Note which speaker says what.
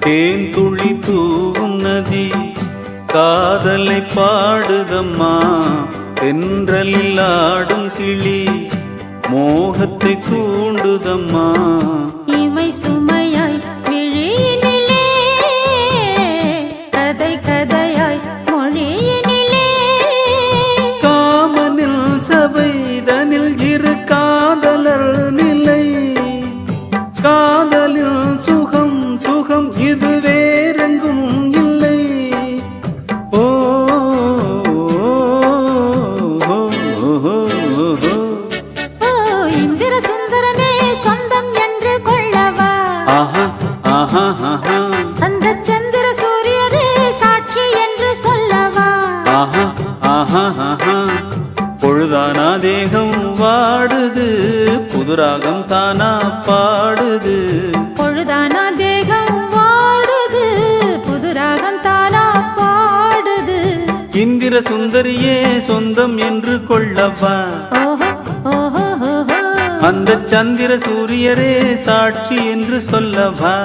Speaker 1: தேன் துளி தூவும் நதி காதலை பாடுதம்மா. தென்றலில் ஆடும் கிளி மோகத்தை தூண்டுதம்மா.
Speaker 2: இமை சுமையாய் விழியினிலே கதை கதையாய் மொழியினிலே
Speaker 1: காமனில் சபைதனில் இரு காதலர் நிலை. காதலில் சுகம் சுகம் இது வேறெங்கும் இல்லை. ஓ
Speaker 2: இந்திர சுந்தரனே சொந்தம் என்று கொள்ளவா. அந்த சந்திர சூரியரே சாட்சி என்று சொல்லவா.
Speaker 1: பொழுதானா தேகம் வாடுது புதுராகம் தானா பாடுது.
Speaker 2: பொழுதானா தேகம் வாடுது புதுராகம் தானா பாடுது.
Speaker 1: இந்திர சுந்தரியே சொந்தம் என்று கொள்ளவா. அந்த சந்திர சூரியரே சாட்சி என்று சொல்லவா.